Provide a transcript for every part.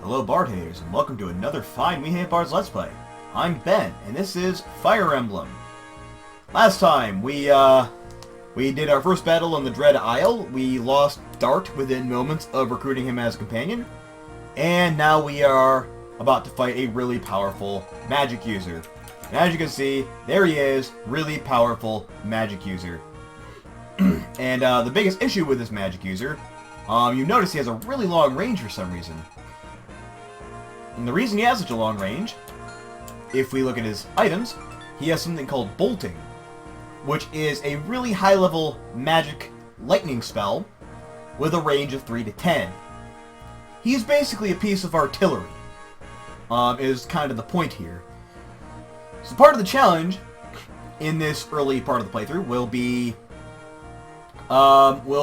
Hello Bard haters, and welcome to another fine We Hate Bards Let's Play. I'm Ben, and this is Fire Emblem. Last time, we did our first battle on the Dread Isle. We lost Dart within moments of recruiting him as a companion. And now we are about to fight a really powerful magic user. And as you can see, there he is, really powerful magic user. And the biggest issue with this magic user, you notice he has a really long range for some reason. And the reason he has such a long range, if we look at his items, he has something called bolting, which is a really high-level magic lightning spell with a range of 3 to 10. He's basically a piece of artillery, is kind of the point here. So part of the challenge in this early part of the playthrough will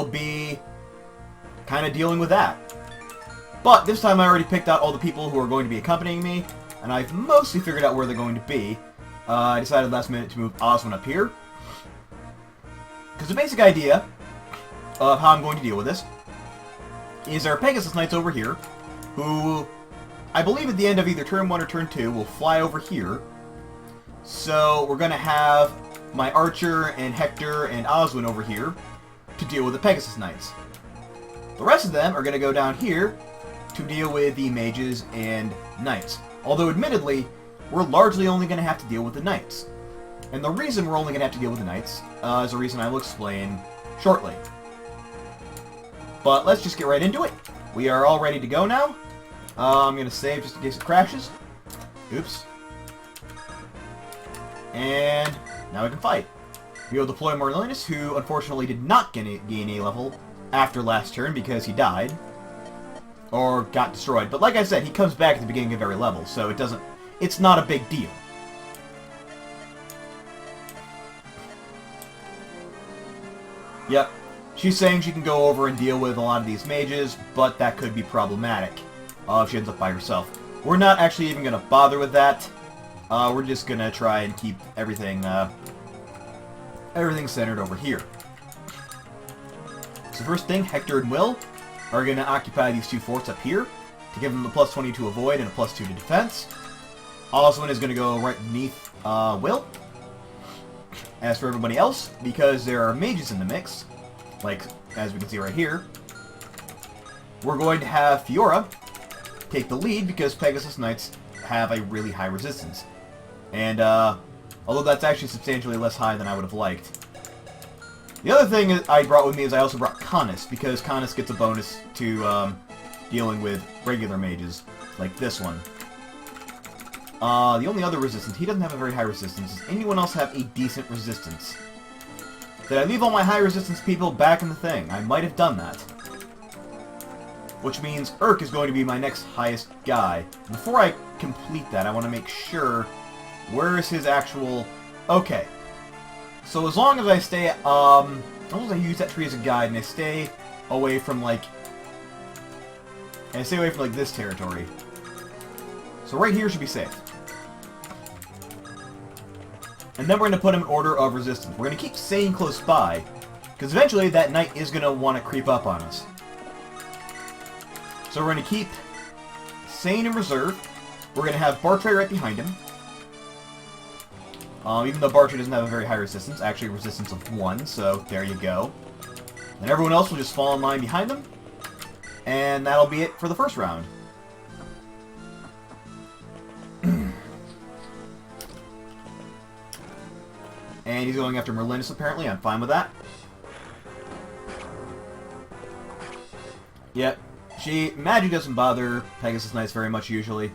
be kind of dealing with that. But this time I already picked out all the people who are going to be accompanying me, and I've mostly figured out where they're going to be. I decided last minute to move Oswin up here. Because the basic idea of how I'm going to deal with this is there are Pegasus Knights over here, who I believe at the end of either turn 1 or turn 2 will fly over here. So we're going to have my Archer and Hector and Oswin over here to deal with the Pegasus Knights. The rest of them are going to go down here to deal with the mages and knights. Although, admittedly, we're largely only going to have to deal with the knights. And the reason we're only going to have to deal with the knights is a reason I will explain shortly. But let's just get right into it. We are all ready to go now. I'm going to save just in case it crashes. Oops. And now we can fight. We will deploy Marlinus, who unfortunately did not gain a level after last turn because he died. Or got destroyed. But like I said, he comes back at the beginning of every level, so it's not a big deal. Yep. She's saying she can go over and deal with a lot of these mages, but that could be problematic if she ends up by herself. We're not actually even going to bother with that. We're just going to try and keep everything centered over here. So first thing, Hector and Will are going to occupy these two forts up here to give them the plus 20 to avoid and a plus 2 to defense. Oswin is going to go right beneath Will. As for everybody else, because there are mages in the mix, like as we can see right here, we're going to have Fiora take the lead because Pegasus Knights have a really high resistance. And although that's actually substantially less high than I would have liked. The other thing I brought with me is I also brought Canis, because Canis gets a bonus to dealing with regular mages, like this one. The only other resistance, he doesn't have a very high resistance. Does anyone else have a decent resistance? Did I leave all my high resistance people back in the thing? I might have done that. Which means Urk is going to be my next highest guy. Before I complete that, I want to make sure, where is his actual... Okay. So as long as I stay, as long as I use that tree as a guide and I stay away from, like, this territory. So right here should be safe. And then we're going to put him in order of resistance. We're going to keep staying close by, because eventually that knight is going to want to creep up on us. So we're going to keep Sane in reserve. We're going to have Bartray right behind him. Even though Bartray doesn't have a very high resistance, actually a resistance of 1, so there you go. And everyone else will just fall in line behind them. And that'll be it for the first round. And he's going after Marlinus, apparently. I'm fine with that. Yep. Magic doesn't bother Pegasus Knights very much, usually.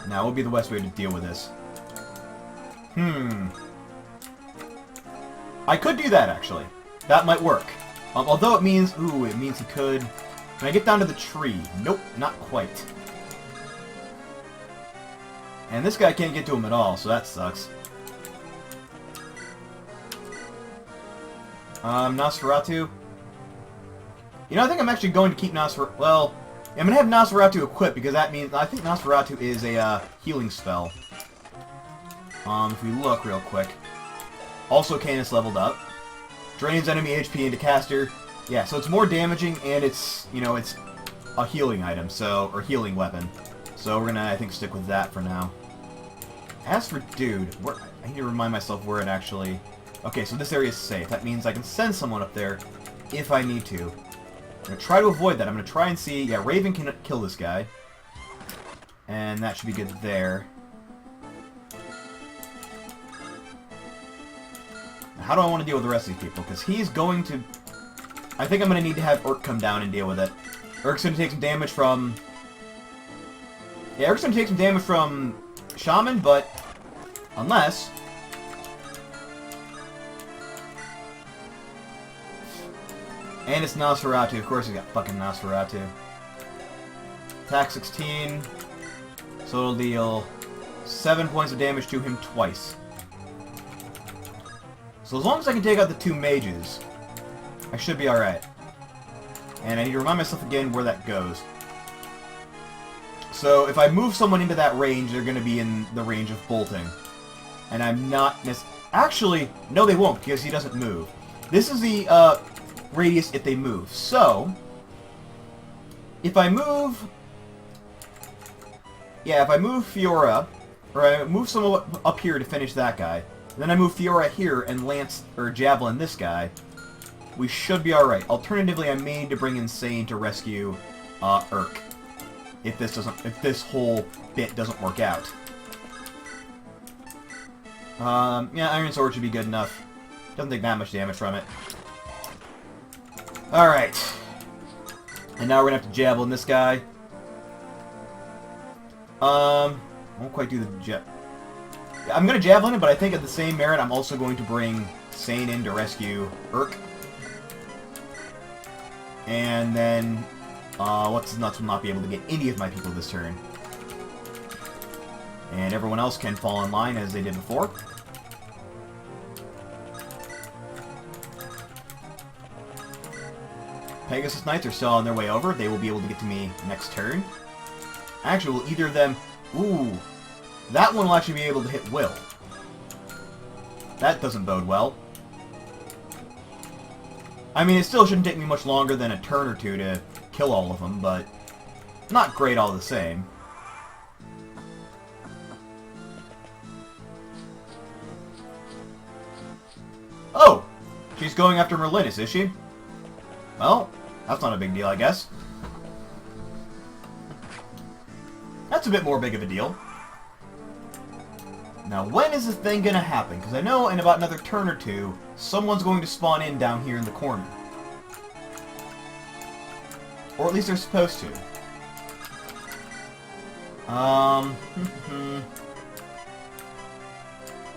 Now, what would be the best way to deal with this? I could do that, actually. That might work. Although it means... Ooh, it means he could... Can I get down to the tree? Nope, not quite. And this guy can't get to him at all, so that sucks. Nosferatu. You know, I think I'm actually going to keep Nosferatu... Well, I'm going to have Nosferatu equipped, because that means... I think Nosferatu is a healing spell. If we look real quick. Also, Canis leveled up. Drains enemy HP into caster. Yeah, so it's more damaging, and it's, you know, it's a healing item, so, or healing weapon. So we're gonna, I think, stick with that for now. As for Dude, where, I need to remind myself where it actually... Okay, so this area is safe. That means I can send someone up there if I need to. I'm gonna try to avoid that. I'm gonna try and see... Yeah, Raven can kill this guy. And that should be good there. Now, how do I want to deal with the rest of these people? Because he's going to... I think I'm going to need to have Urk come down and deal with it. Urk's going to take some damage from... Yeah, Urk's going to take some damage from Shaman, but... Unless... And it's Nosferatu. Of course he's got fucking Nosferatu. Attack 16. So it'll deal 7 points of damage to him twice. So as long as I can take out the 2 mages, I should be alright. And I need to remind myself again where that goes. So if I move someone into that range, they're going to be in the range of bolting. And I'm not... Actually, no they won't, because he doesn't move. This is the radius if they move. So, if I move... Yeah, if I move Fiora, or I move someone up here to finish that guy, then I move Fiora here and Lance, or Javelin this guy, we should be alright. Alternatively, I may need to bring Insane to rescue Urk. If this whole bit doesn't work out. Yeah, Iron Sword should be good enough. Doesn't take that much damage from it. Alright. And now we're gonna have to Javelin this guy. Won't quite do the I'm gonna Javelin him, but I think at the same merit, I'm also going to bring Sane in to rescue Urk. And then, What's His Nuts will not be able to get any of my people this turn. And everyone else can fall in line as they did before. Pegasus Knights are still on their way over. They will be able to get to me next turn. Actually, will either of them... Ooh. That one will actually be able to hit Will. That doesn't bode well. I mean, it still shouldn't take me much longer than a turn or two to kill all of them, but... Not great all the same. Oh! She's going after Merlinus, is she? Well, that's not a big deal, I guess. That's a bit more big of a deal. Now, when is this thing gonna happen? Because I know in about another turn or two, someone's going to spawn in down here in the corner. Or at least they're supposed to. Oh,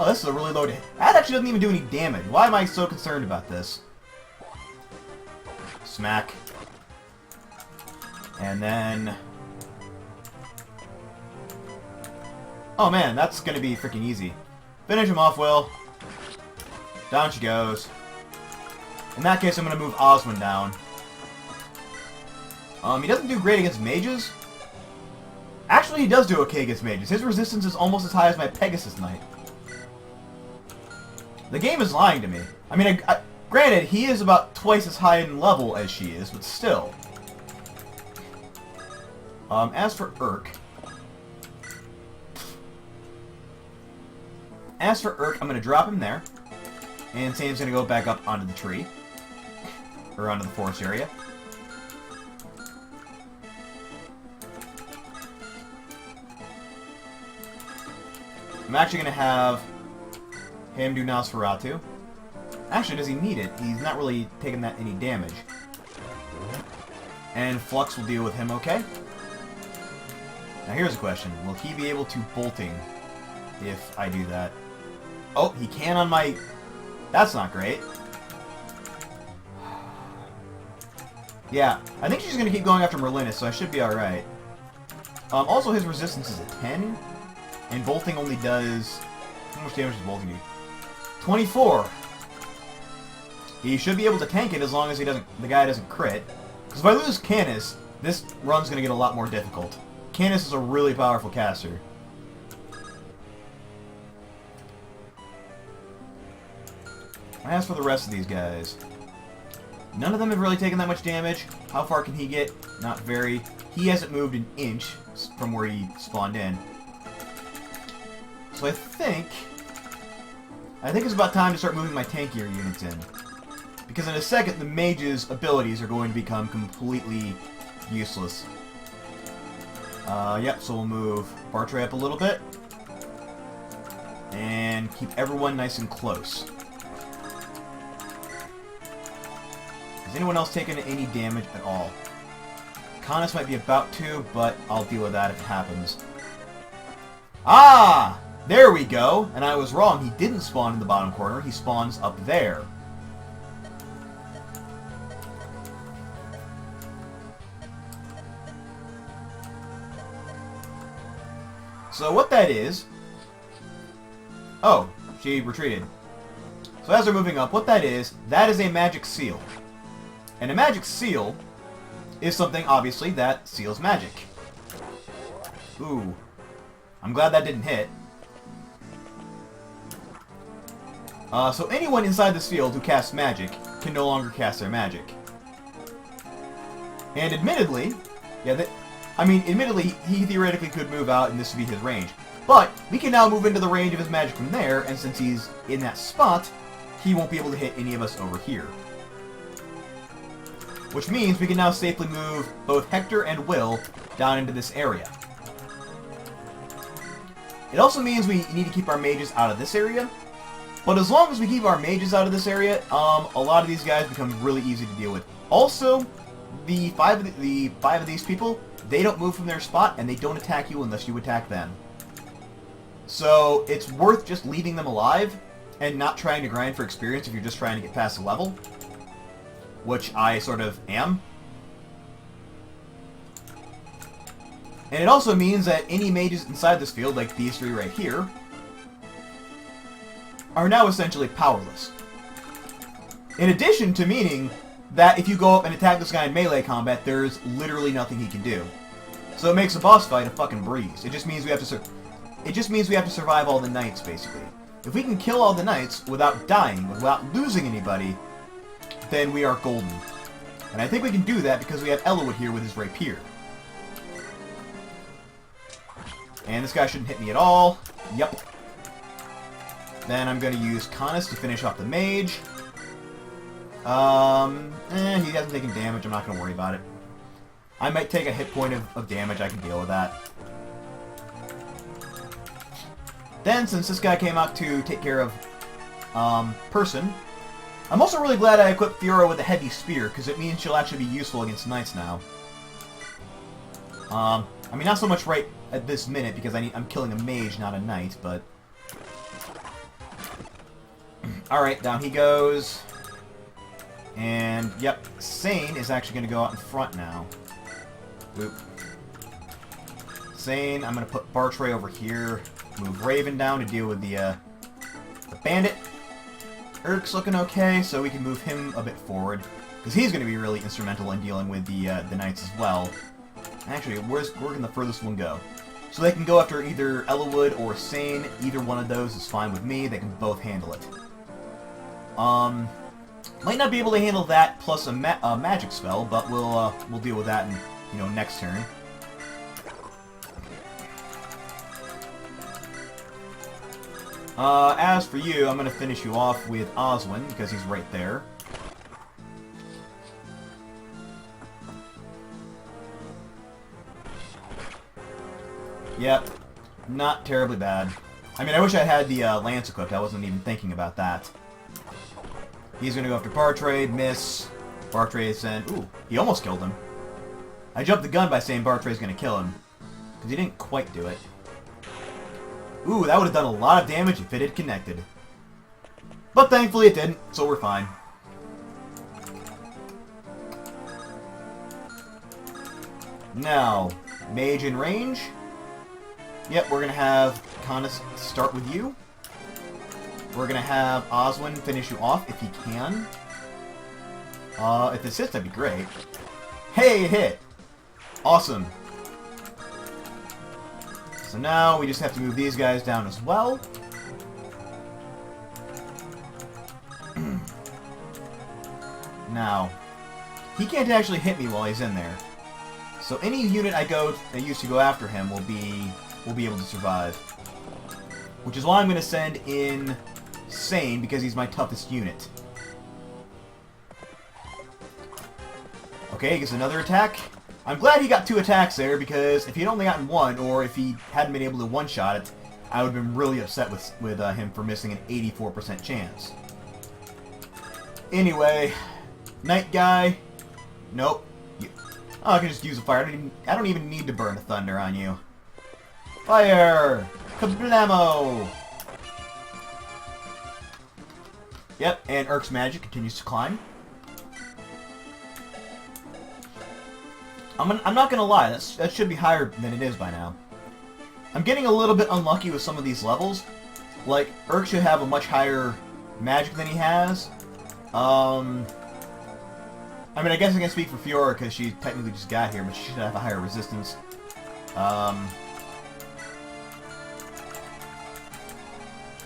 this is a really low hit. That actually doesn't even do any damage. Why am I so concerned about this? Smack. And then... Oh man, that's gonna be freaking easy. Finish him off, Will. Down she goes. In that case, I'm gonna move Oswin down. He doesn't do great against mages. Actually, he does do okay against mages. His resistance is almost as high as my Pegasus Knight. The game is lying to me. I mean, granted, he is about twice as high in level as she is, but still. As for Urk... I'm going to drop him there. And Sane's going to go back up onto the tree. Or onto the forest area. I'm actually going to have him do Nosferatu. Actually, does he need it? He's not really taking that any damage. And Flux will deal with him okay. Now here's a question. Will he be able to bolting if I do that? Oh, he can on my... That's not great. Yeah, I think she's going to keep going after Merlinus, so I should be alright. Also, his resistance is a 10. And bolting only does... How much damage does bolting do? 24! He should be able to tank it as long as the guy doesn't crit. Because if I lose Canis, this run's going to get a lot more difficult. Canis is a really powerful caster. As for the rest of these guys, none of them have really taken that much damage. How far can he get? Not very. He hasn't moved an inch from where he spawned in. So I think it's about time to start moving my tankier units in. Because in a second, the mage's abilities are going to become completely useless. Yep, so we'll move Bartray up a little bit. And keep everyone nice and close. Has anyone else taken any damage at all? Canis might be about to, but I'll deal with that if it happens. Ah! There we go! And I was wrong, he didn't spawn in the bottom corner, he spawns up there. So what that is... Oh, she retreated. So as they're moving up, what that is a magic seal. And a magic seal is something, obviously, that seals magic. Ooh. I'm glad that didn't hit. So anyone inside this field who casts magic can no longer cast their magic. And admittedly, admittedly, he theoretically could move out and this would be his range. But we can now move into the range of his magic from there, and since he's in that spot, he won't be able to hit any of us over here. Which means we can now safely move both Hector and Will down into this area. It also means we need to keep our mages out of this area. But as long as we keep our mages out of this area, a lot of these guys become really easy to deal with. Also, the five of these people, they don't move from their spot, and they don't attack you unless you attack them. So it's worth just leaving them alive, and not trying to grind for experience if you're just trying to get past the level. Which I sort of am. And it also means that any mages inside this field, like these three right here, are now essentially powerless. In addition to meaning that if you go up and attack this guy in melee combat, there's literally nothing he can do. So it makes a boss fight a fucking breeze. It just means we have to survive all the knights, basically. If we can kill all the knights without dying, without losing anybody, then we are golden. And I think we can do that because we have Elowood here with his rapier. And this guy shouldn't hit me at all. Yep. Then I'm going to use Canis to finish off the mage. He hasn't taken damage. I'm not going to worry about it. I might take a hit point of damage. I can deal with that. Then, since this guy came out to take care of Person, I'm also really glad I equipped Fiora with a heavy spear, because it means she'll actually be useful against knights now. I mean, not so much right at this minute, because I'm killing a mage, not a knight, but... Alright, down he goes. And, yep, Sane is actually going to go out in front now. Oop. Sane, I'm going to put Bartray over here. Move Raven down to deal with the bandit. Urk's looking okay, so we can move him a bit forward. Because he's going to be really instrumental in dealing with the knights as well. Actually, where can the furthest one go? So they can go after either Elowood or Sane. Either one of those is fine with me. They can both handle it. Might not be able to handle that plus a magic spell, but we'll deal with that in, next turn. As for you, I'm going to finish you off with Oswin, because he's right there. Yep, not terribly bad. I mean, I wish I had the lance equipped. I wasn't even thinking about that. He's going to go after Bartray, miss. Bartray sent... Ooh, he almost killed him. I jumped the gun by saying Bartray's going to kill him, because he didn't quite do it. Ooh, that would have done a lot of damage if it had connected. But thankfully it didn't, so we're fine. Now, mage in range. Yep, we're going to have Canis start with you. We're going to have Oswin finish you off if he can. If this hits, that'd be great. Hey, it hit! Awesome. So now we just have to move these guys down as well. Now, he can't actually hit me while he's in there. So any unit I use to go after him will be able to survive. Which is why I'm going to send in Sane, because he's my toughest unit. Okay, he gets another attack. I'm glad he got 2 attacks there, because if he'd only gotten 1, or if he hadn't been able to one-shot it, I would have been really upset with him for missing an 84% chance. Anyway, Night Guy. Nope. Oh, I can just use a fire. I don't even need to burn a thunder on you. Fire! Kablamo! Yep, and Urk's magic continues to climb. I'm not gonna lie, that should be higher than it is by now. I'm getting a little bit unlucky with some of these levels. Like, Urk should have a much higher magic than he has. I mean, I guess I can speak for Fiora because she technically just got here, but she should have a higher resistance. I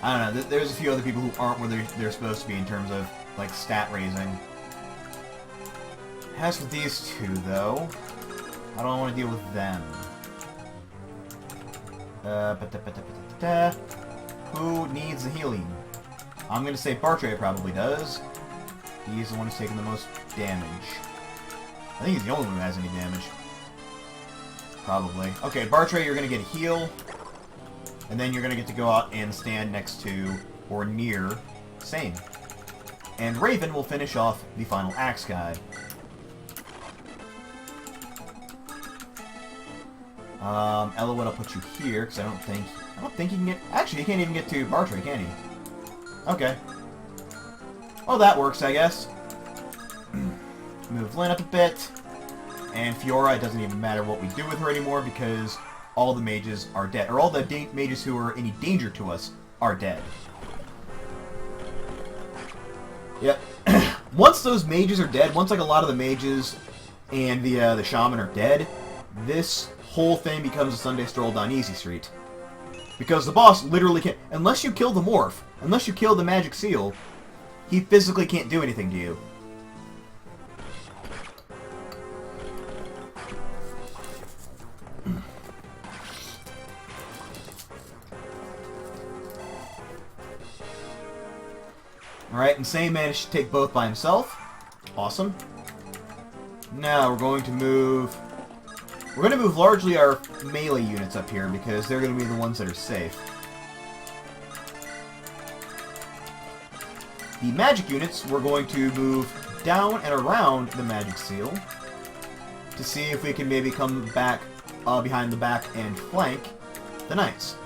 don't know, there's a few other people who aren't where they're supposed to be in terms of, like, stat raising. As for these two, though, I don't want to deal with them. Who needs the healing? I'm going to say Bartray probably does. He's the one who's taking the most damage. I think he's the only one who has any damage. Probably. Okay, Bartray, you're going to get a heal. And then you're going to get to go out and stand next to, or near, Sane. And Raven will finish off the final Axe guy. Ella, I'll put you here, because I don't think he can get... Actually, he can't even get to Bartray, can he? Okay. Oh, that works, I guess. Move Lynn up a bit. And Fiora, it doesn't even matter what we do with her anymore, because all the mages are dead. Or all the mages who are any danger to us are dead. Yep. Once those mages are dead, once like a lot of the mages and the shaman are dead, this whole thing becomes a Sunday stroll down Easy Street. Because the boss literally can't... Unless you kill the morph, unless you kill the magic seal, he physically can't do anything to you. Alright, Insane managed to take both by himself. Awesome. Now we're going to move... We're going to move largely our melee units up here because they're going to be the ones that are safe. The magic units, we're going to move down and around the magic seal to see if we can maybe come back behind the back and flank the knights.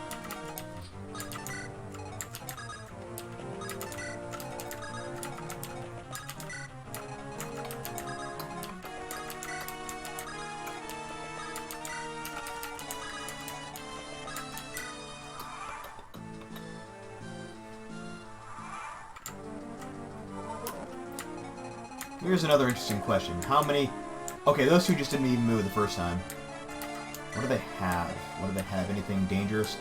Here's another interesting question. How many... Okay, those two just didn't even move the first time. What do they have? What do they have? Anything dangerous?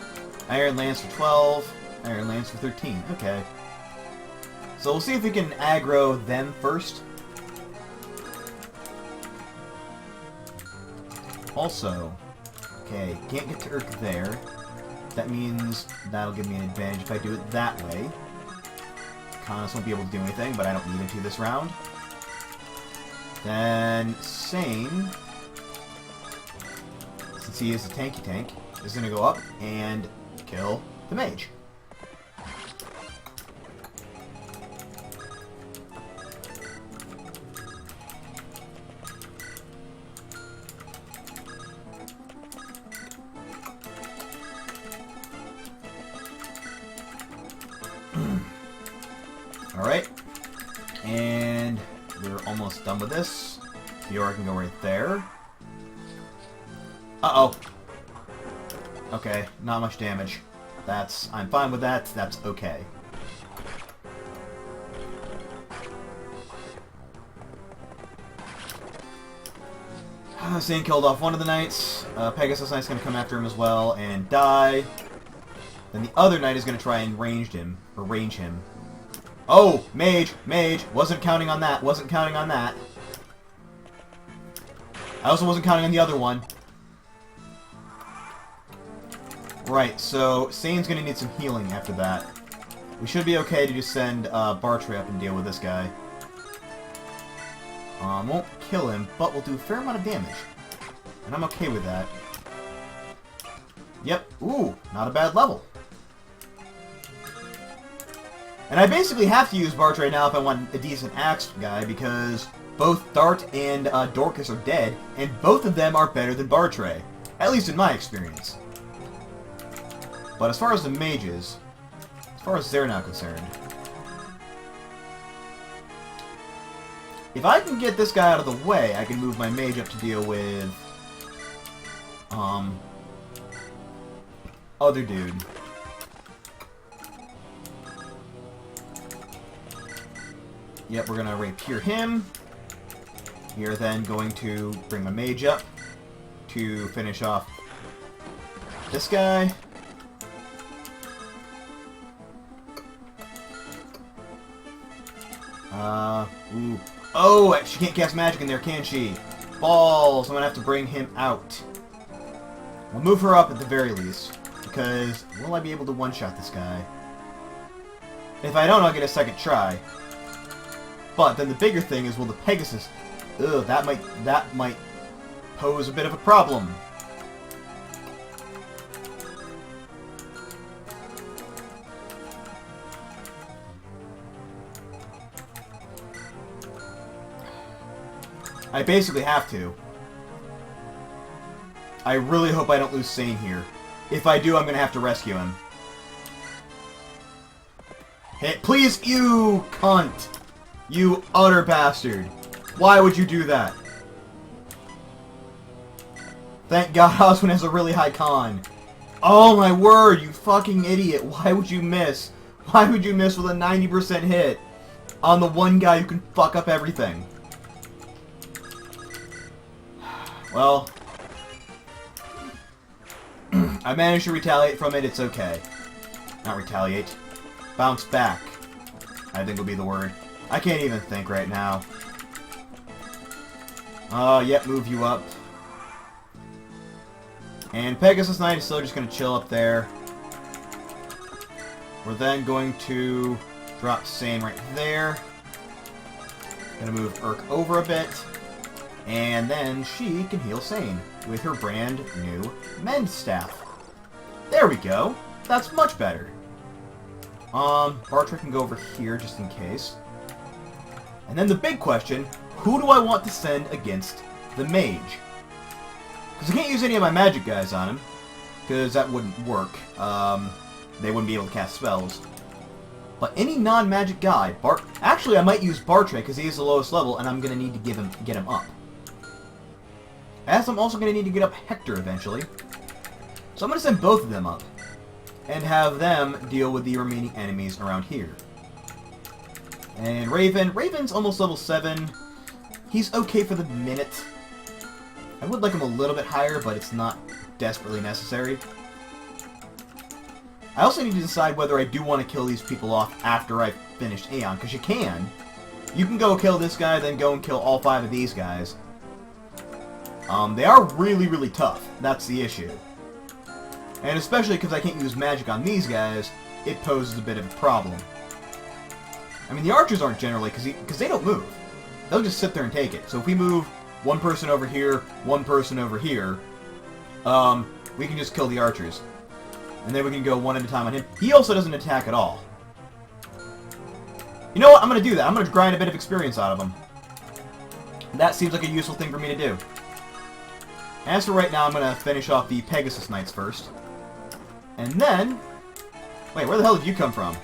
Iron Lance for 12. Iron Lance for 13. Okay. So we'll see if we can aggro them first. Also... Okay, can't get to Urk there. That means that'll give me an advantage if I do it that way. Connors won't be able to do anything, but I don't need him to this round. Then Sane, since he is a tanky tank, is going to go up and kill the mage. Alright, and we're almost done with this. Fiora can go right there. Uh-oh. Okay, not much damage. I'm fine with that. That's okay. Sane killed off one of the knights. Pegasus Knight's going to come after him as well and die. Then the other knight is going to try and range him. Oh, mage, mage. Wasn't counting on that. Wasn't counting on that. I also wasn't counting on the other one. Right, so Sane's gonna need some healing after that. We should be okay to just send Bartray up and deal with this guy. Won't kill him, but we'll do a fair amount of damage. And I'm okay with that. Yep. Ooh, not a bad level. And I basically have to use Bartray now if I want a decent axe guy, because both Dart and Dorcas are dead, and both of them are better than Bartray. At least in my experience. But as far as the mages, as far as they're not concerned, if I can get this guy out of the way, I can move my mage up to deal with other dude. Yep, we're gonna rapier him. We are then going to bring my mage up to finish off this guy. Ooh. Oh, she can't cast magic in there, can she? Balls! I'm gonna have to bring him out. We'll move her up at the very least, because will I be able to one-shot this guy? If I don't, I'll get a second try. But then the bigger thing is, will the Pegasus... Ugh, that might pose a bit of a problem. I basically have to. I really hope I don't lose Sane here. If I do, I'm gonna have to rescue him. Hey, please, you cunt! You utter bastard! Why would you do that? Thank God Oswin has a really high con. Oh my word, you fucking idiot! Why would you miss? Why would you miss with a 90% hit on the one guy who can fuck up everything? Well, I managed to retaliate from it, it's okay. Not retaliate. Bounce back, I think will be the word. I can't even think right now. Yep, move you up. And Pegasus Knight is still just going to chill up there. We're then going to drop Sane right there. Gonna move Urk over a bit. And then she can heal Sane with her brand new Mend Staff. There we go. That's much better. Bartray can go over here just in case. And then the big question, who do I want to send against the mage? Because I can't use any of my magic guys on him, because that wouldn't work. They wouldn't be able to cast spells. But any non-magic guy, actually I might use Bartray because he is the lowest level, and I'm gonna need to get him up. As I'm also gonna need to get up Hector eventually. So I'm gonna send both of them up, and have them deal with the remaining enemies around here. And Raven's almost level 7. He's okay for the minute. I would like him a little bit higher, but it's not desperately necessary. I also need to decide whether I do want to kill these people off after I've finished Aeon, because you can. You can go kill this guy, then go and kill all 5 of these guys. They are really, really tough. That's the issue. And especially because I can't use magic on these guys, it poses a bit of a problem. I mean, the archers aren't generally, because they don't move. They'll just sit there and take it. So if we move one person over here, one person over here, we can just kill the archers. And then we can go one at a time on him. He also doesn't attack at all. You know what? I'm going to do that. I'm going to grind a bit of experience out of him. That seems like a useful thing for me to do. As for right now, I'm going to finish off the Pegasus Knights first. And then... Wait, where the hell did you come from?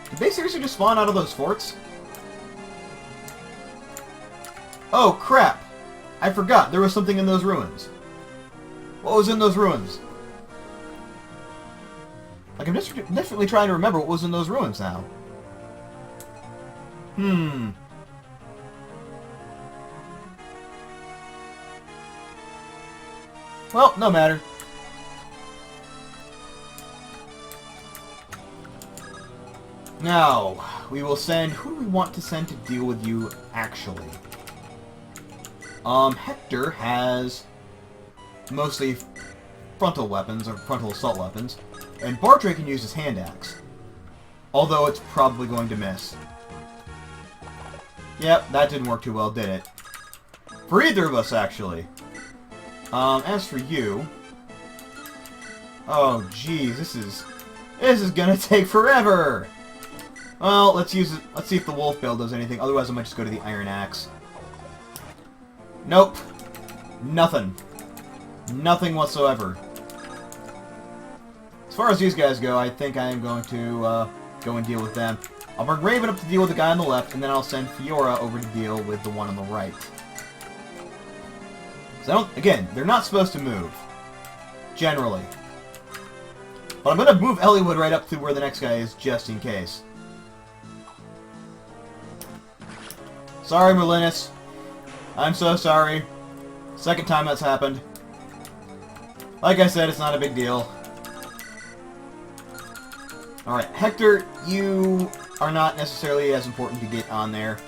Did they seriously just spawn out of those forts? Oh, crap! I forgot, there was something in those ruins. What was in those ruins? Like, I'm just desperately trying to remember what was in those ruins now. Well, no matter. Now, we will send... Who do we want to send to deal with you, actually? Hector has mostly frontal weapons, or frontal assault weapons, and Bartray can use his hand axe. Although it's probably going to miss. Yep, that didn't work too well, did it? For either of us, actually. As for you... Oh, jeez, this is gonna take forever! Well, let's use it. Let's see if the wolf bill does anything. Otherwise, I might just go to the iron axe. Nope. Nothing. Nothing whatsoever. As far as these guys go, I think I am going to go and deal with them. I'll bring Raven up to deal with the guy on the left, and then I'll send Fiora over to deal with the one on the right. So again, they're not supposed to move. Generally. But I'm going to move Elliewood right up to where the next guy is, just in case. Sorry, Merlinus. I'm so sorry. Second time that's happened. Like I said, it's not a big deal. Alright, Hector, you are not necessarily as important to get on there.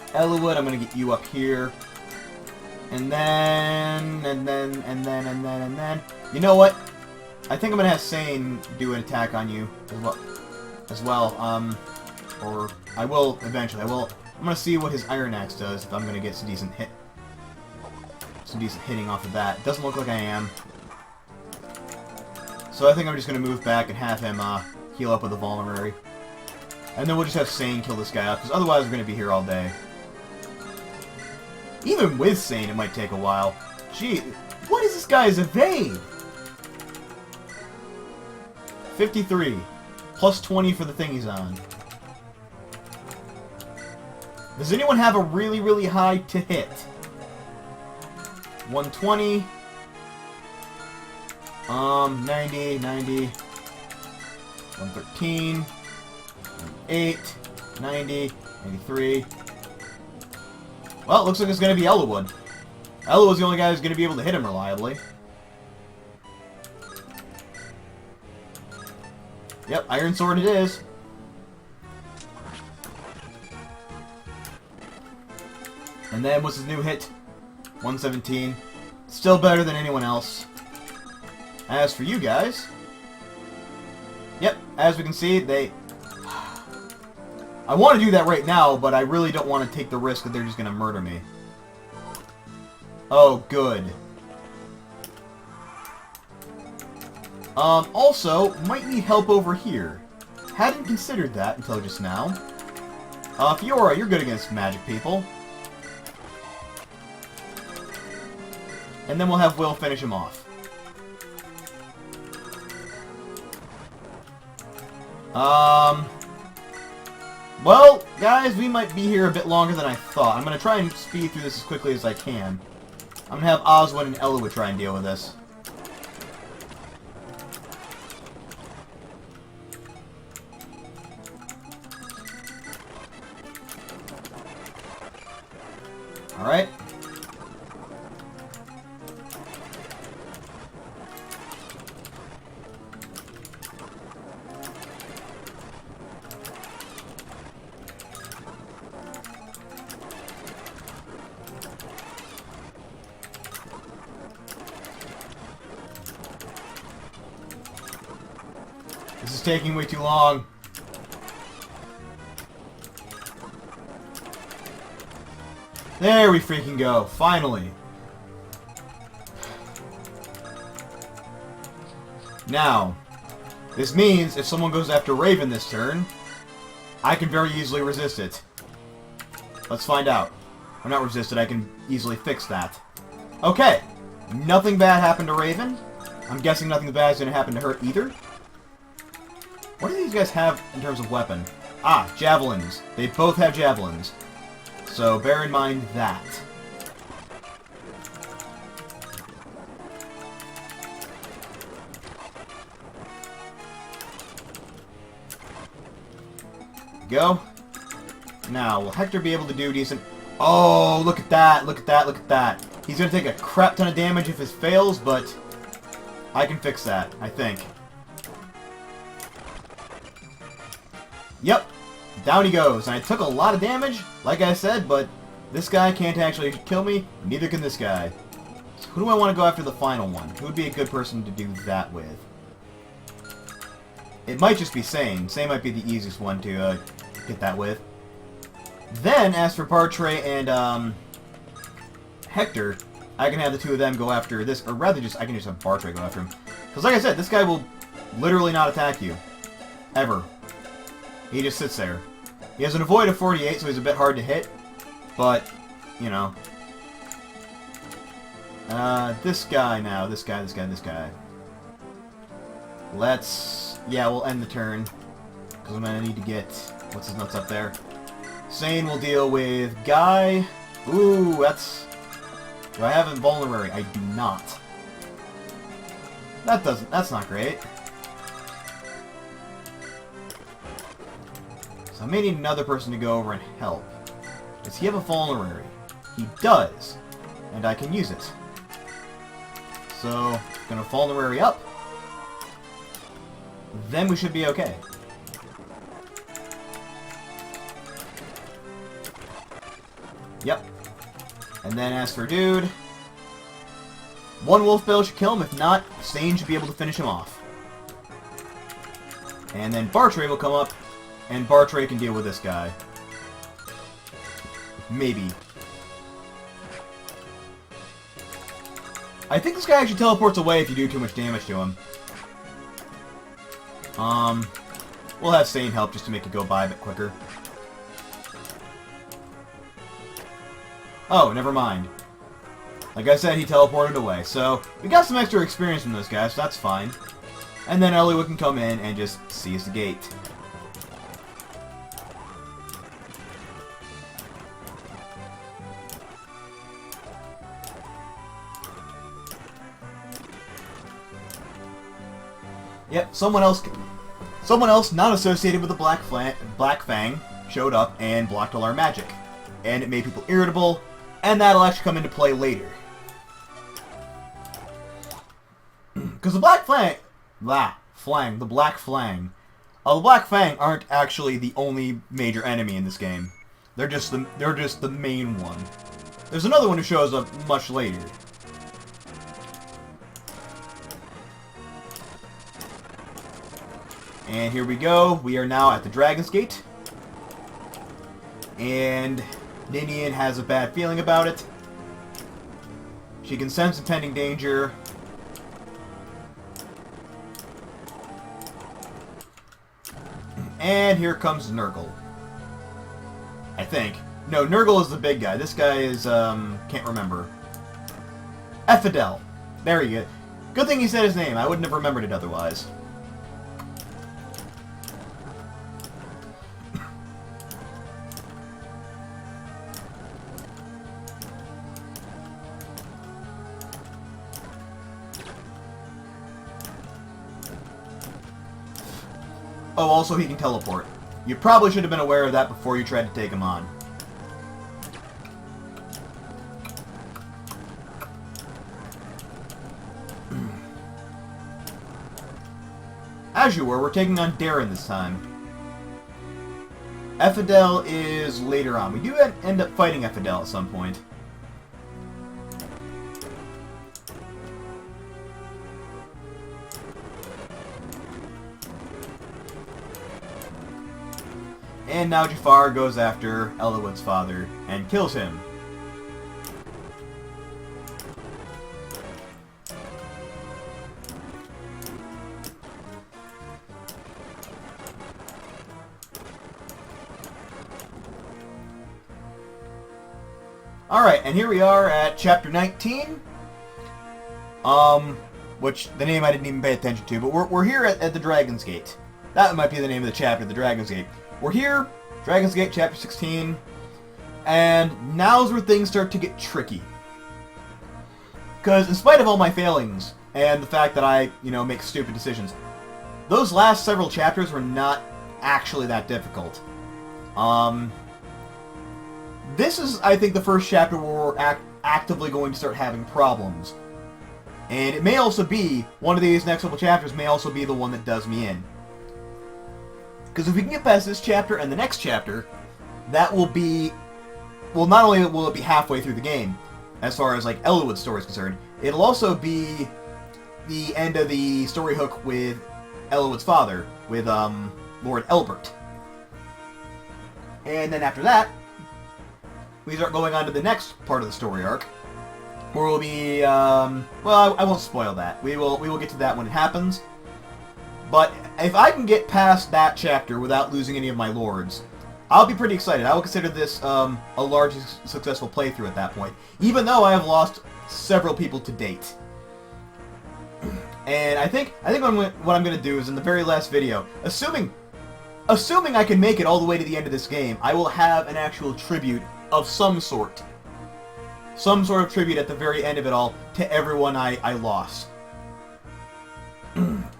Elliewood, I'm going to get you up here. And then... You know what? I think I'm going to have Sane do an attack on you as well. Or I will eventually. I'm going to see what his Iron Axe does if I'm going to get some decent hitting off of that. It doesn't look like I am. So I think I'm just going to move back and have him heal up with a vulnerary. And then we'll just have Sane kill this guy up, because otherwise we're going to be here all day. Even with Sane, it might take a while. Gee, what is this guy's evade? 53. Plus 20 for the thing he's on. Does anyone have a really, really high to hit? 120. 90, 113. 8, 90, 93. Well, it looks like it's going to be Elliewood. Elliewood's the only guy who's going to be able to hit him reliably. Yep, Iron Sword it is. And then what's his new hit? 117. Still better than anyone else. As for you guys... Yep, as we can see, they... I want to do that right now, but I really don't want to take the risk that they're just going to murder me. Oh, good. Also, might need help over here. Hadn't considered that until just now. Fiora, you're good against magic people. And then we'll have Will finish him off. Well, guys, we might be here a bit longer than I thought. I'm going to try and speed through this as quickly as I can. I'm going to have Oswin and Elliewood try and deal with this. Alright. This is taking way too long. There we freaking go. Finally. Now, this means if someone goes after Raven this turn, I can very easily resist it. Let's find out. Or not resist it, I can easily fix that. Okay. Nothing bad happened to Raven. I'm guessing nothing bad is going to happen to her either. What do these guys have in terms of weapon? Ah, javelins. They both have javelins. So bear in mind that. Go. Now, will Hector be able to do decent... Oh, look at that, look at that, look at that. He's going to take a crap ton of damage if this fails, but I can fix that, I think. Yep, down he goes. And I took a lot of damage, like I said, but this guy can't actually kill me, neither can this guy. So who do I want to go after the final one? Who would be a good person to do that with? It might just be Sane. Sane might be the easiest one to get that with. Then, as for Bartray and Hector, I can have the two of them go after this, or rather I can just have Bartray go after him. Because like I said, this guy will literally not attack you. Ever. He just sits there. He has an avoid of 48, so he's a bit hard to hit. But, you know. This guy now. This guy. Let's... Yeah, we'll end the turn. Because I'm going to need to get... What's his nuts up there? Sane will deal with Guy. Ooh, that's... Do I have Invulnerary? I do not. That's not great. So I may need another person to go over and help. Does he have a Vulnerary? He does. And I can use it. So, gonna Vulnerary up. Then we should be okay. Yep. And then as for Dude, one Wolf Bill should kill him. If not, Sane should be able to finish him off. And then Bartray will come up, and Bartray can deal with this guy. Maybe. I think this guy actually teleports away if you do too much damage to him. We'll have Sane help just to make it go by a bit quicker. Oh, never mind. Like I said, he teleported away. So, we got some extra experience from this guy, so that's fine. And then Eliwood can come in and just seize the gate. Yep, someone else not associated with the Black Fang showed up and blocked all our magic. And it made people irritable, and that'll actually come into play later. Because the Black Fang, the Black Fang aren't actually the only major enemy in this game. They're just the main one. There's another one who shows up much later. And here we go. We are now at the Dragon's Gate. And Ninian has a bad feeling about it. She can sense impending danger. And here comes Nurgle. I think. No, Nurgle is the big guy. This guy is, can't remember. Ephidel. There you go. Good thing he said his name. I wouldn't have remembered it otherwise. Oh, also he can teleport. You probably should have been aware of that before you tried to take him on. As you were, we're taking on Darren this time. Ephidel is later on. We do end up fighting Ephidel at some point. And now Jafar goes after Eliwood's father and kills him. Alright, and here we are at Chapter 19. Which, the name I didn't even pay attention to, but we're here at the Dragon's Gate. That might be the name of the chapter, the Dragon's Gate. We're here, Dragon's Gate, Chapter 16, and now's where things start to get tricky. Because in spite of all my failings, and the fact that I, make stupid decisions, those last several chapters were not actually that difficult. This is, I think, the first chapter where we're actively going to start having problems. And it may also be, one of these next couple chapters may also be the one that does me in. Because if we can get past this chapter and the next chapter, that will be... Well, not only will it be halfway through the game, as far as, like, Eliwood's story is concerned, it'll also be the end of the story hook with Eliwood's father, with, Lord Elbert. And then after that, we start going on to the next part of the story arc, where we'll be, well, I won't spoil that. We will get to that when it happens. But if I can get past that chapter without losing any of my lords, I'll be pretty excited. I will consider this a large successful playthrough at that point, even though I have lost several people to date. And I think what I'm going to do is in the very last video, assuming I can make it all the way to the end of this game, I will have an actual tribute of some sort. Some sort of tribute at the very end of it all to everyone I lost.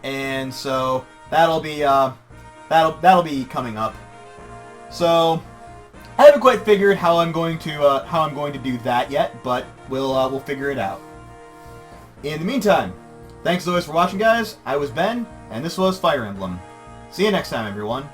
And so that'll be coming up. So I haven't quite figured how I'm going to do that yet, but we'll figure it out. In the meantime, thanks as always for watching, guys. I was Ben, and this was Fire Emblem. See you next time, everyone.